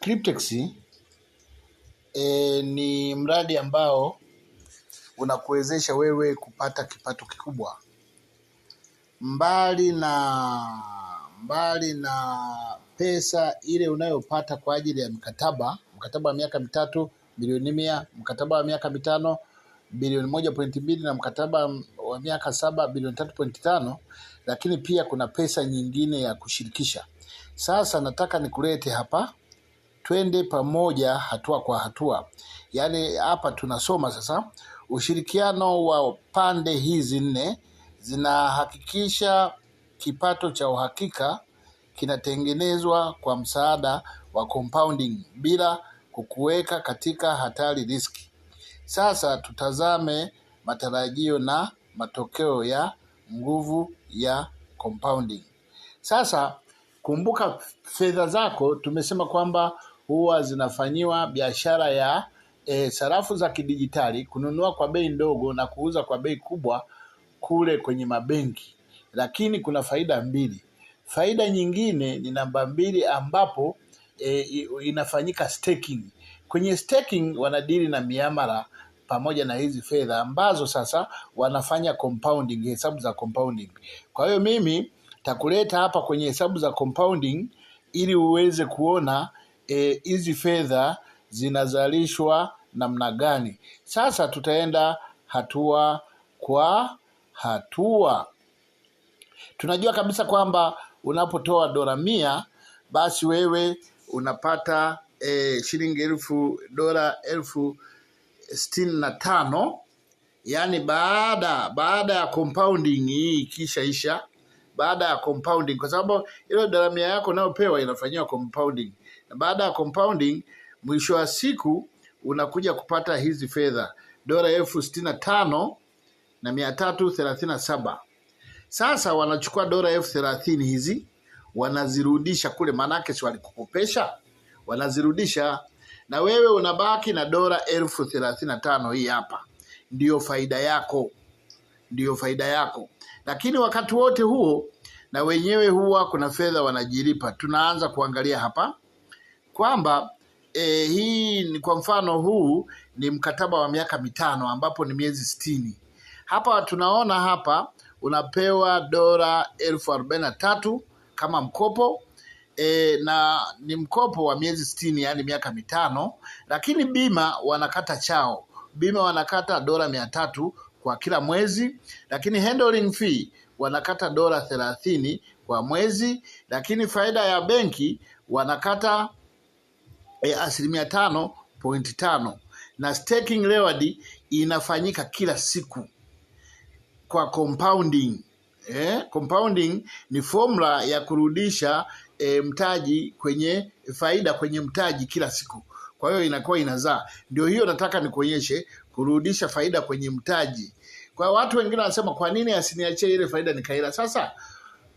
Cryptex ni mradi ambao unakuwezesha wewe kupata kipato kikubwa. Mbali na pesa ile unayopata kwa ajili ya mkataba wa miaka mitatu bilioni 100, mkataba wa miaka mitano bilioni 1.2 na mkataba wa miaka 7 bilioni 3.5, lakini pia kuna pesa nyingine ya kushirikisha. Sasa nataka nikulete hapa, twende pamoja hatua kwa hatua. Yaani hapa tunasoma sasa ushirikiano wa pande hizi 4 zinahakikisha kipato cha uhakika kinatengenezwa kwa msaada wa compounding bila kukuweka katika hatari riski. Sasa tutazame matarajio na matokeo ya nguvu ya compounding. Sasa kumbuka, fedha zako tumesema kwamba huwa zinafanyiwa biashara ya sarafu za kidijitali, kununua kwa bei ndogo na kuuza kwa bei kubwa kule kwenye mabenki. Lakini kuna faida mbili. Faida nyingine ni namba 2 ambapo inafanyika staking. Kwenye staking wanadili na miamala pamoja na hizi fedha ambazo sasa wanafanya compounding, hesabu za compounding. Kwa hiyo mimi takuleta hapa kwenye hesabu za compounding ili uweze kuona hizi fedha zinazalishwa namna gani. Sasa tutaenda hatua kwa hatua. Tunajua kabisa kwamba unapotoa dola 100 basi wewe unapata shilingi dola 65,000. Yani baada ya compounding hii ikishaisha, baada ya compounding, kwa sababu ile dola 100 yako unayopewa inafanywa compounding, na baada ya compounding mwisho wa siku unakuja kupata hizi fedha dola 65,337. Sasa wanachukua dola 30,000 hizi wanazirudisha kule, manake si walikukopesha, wanazirudisha na wewe unabaki na dola 35,000. Hii hapa ndiyo faida yako. Lakini wakati wote huo na wenyewe huwa kuna fedha wanajilipa. Tunaanza kuangalia hapa kwamba hii ni kwa mfano, huu ni mkataba wa miaka 5 ambapo ni miezi 60. Hapa tunaona hapa unapewa dola 43,000 kama mkopo na ni mkopo wa miezi 60, yani miaka 5. Lakini bima wanakata chao. Bima wanakata dola 300 kwa kila mwezi, lakini handling fee wanakata dola 30 kwa mwezi, lakini faida ya benki wanakata 5.5%, na staking reward inafanyika kila siku kwa compounding. Compounding ni formula ya kurudisha mtaji kwenye faida kwenye mtaji kila siku. Kwa hiyo inakuwa inazaa. Ndio hiyo nataka nikuonyeshe, kurudisha faida kwenye mtaji. Kwa watu wengine wanasema kwa nini asiniachie ile faida nikaila? Sasa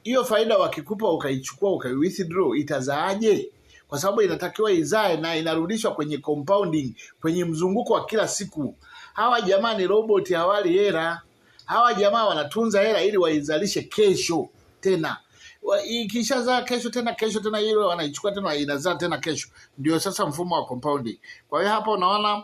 hiyo faida wakikupa ukaichukua ukaiwithdraw itazaaje? Kwa sababu inatakiwa izae na inarudishwa kwenye compounding, kwenye mzunguko wa kila siku. Hawa jamaa ni robot, hawali hela. Hawa jamaa wanatunza hela ili waizalishe kesho tena. Ikishazaa kesho tena ile wanaichukua tena inazaa tena kesho. Ndio sasa mfumo wa compounding. Kwa hiyo hapa unaona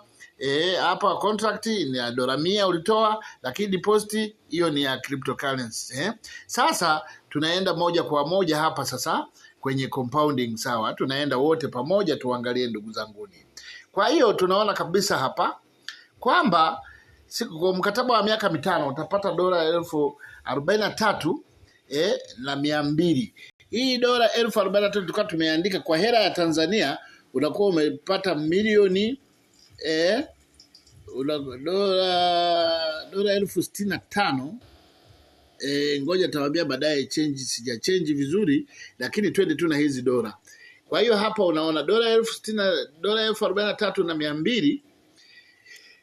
hapa contract ni ya dola 100 ulitoa, lakini deposit hiyo ni ya cryptocurrency. Sasa tunaenda moja kwa moja hapa sasa kwenye compounding. Sawa, tunaenda wote pamoja tuangalie, ndugu zanguni. Kwa hiyo tunaona kabisa hapa kwamba kwa mkataba wa miaka 5 utapata dola 43,200. Hii dola 43,000 tulikuwa tumeandika kwa hela ya Tanzania unakuwa umepata milioni dola 65,000. Ngoja tawaambia baadaye sija change vizuri, lakini twende tu na hizi dola. Kwa hiyo hapa unaona dola 43,200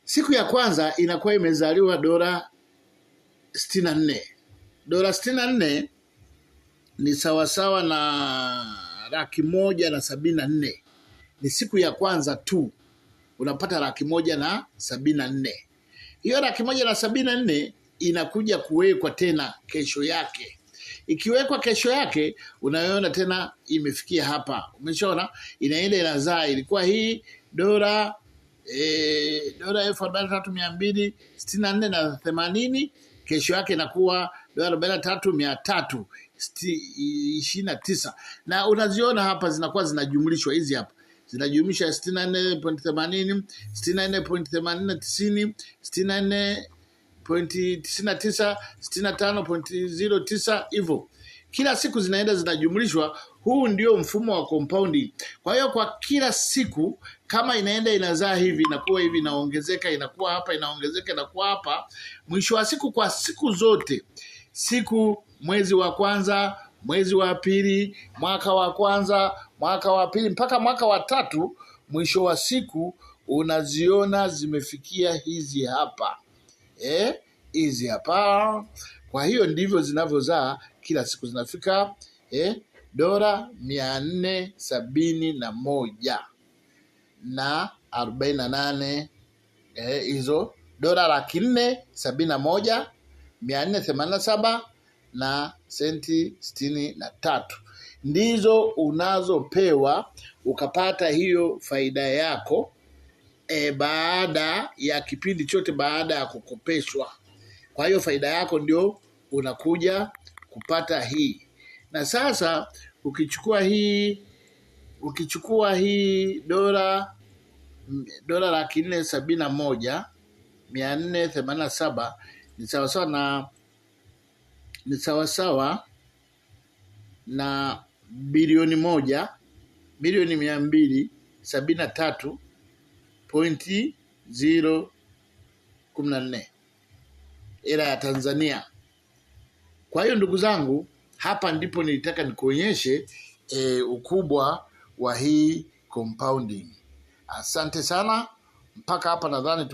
siku ya kwanza inakuwa imezaliwa dola 64. Dola 64 ni sawasawa na 174,000. Ni siku ya kwanza tu unapata 174,000. Hiyo 174,000 inakuja kuwekwa tena kesho yake. Ikiwekwa kesho yake unaona tena imefikia hapa. Umeshaona inaenda inazaa, ilikuwa hii dola 43,264.80, kesho yake inakuwa dola 43,329. Na unaziona hapa zinakuwa zinajumlishwa, hizi hapa zinajumlisha 64.80, 64.80, 90, 64.99, 65.09 hivyo. Kila siku zinaenda zinajumlishwa. Huu ndio mfumo wa compounding. Kwa hiyo kwa kila siku kama inaenda inazaa hivi, inakuwa hivi, inaongezeka, inakuwa hapa, inaongezeka, inakuwa hapa. Mwisho wa siku, kwa siku zote, siku mwezi wa kwanza, mwezi wa pili, mwaka wa kwanza, mwaka wa pili mpaka mwaka wa tatu, mwisho wa siku unaziona zimefikia hizi hapa. Hizi hapa. Kwa hiyo ndivyo zinavyozaa kila siku, zinafika dola 471.48, hizo dola 471,487 na senti 63 ndizo unazopewa ukapata hiyo faida yako baada ya kipindi chote, baada ya kukopeshwa. Kwa hiyo faida yako ndio unakuja kupata hii. Na sasa ukichukua hii dola 471,487 ni sawasawa na bilioni 1,273.014 hela ya Tanzania. Kwa hiyo ndugu zangu, hapa ndipo nilitaka nikuonyeshe ukubwa wa hii compounding. Asante sana. Mpaka hapa nadhani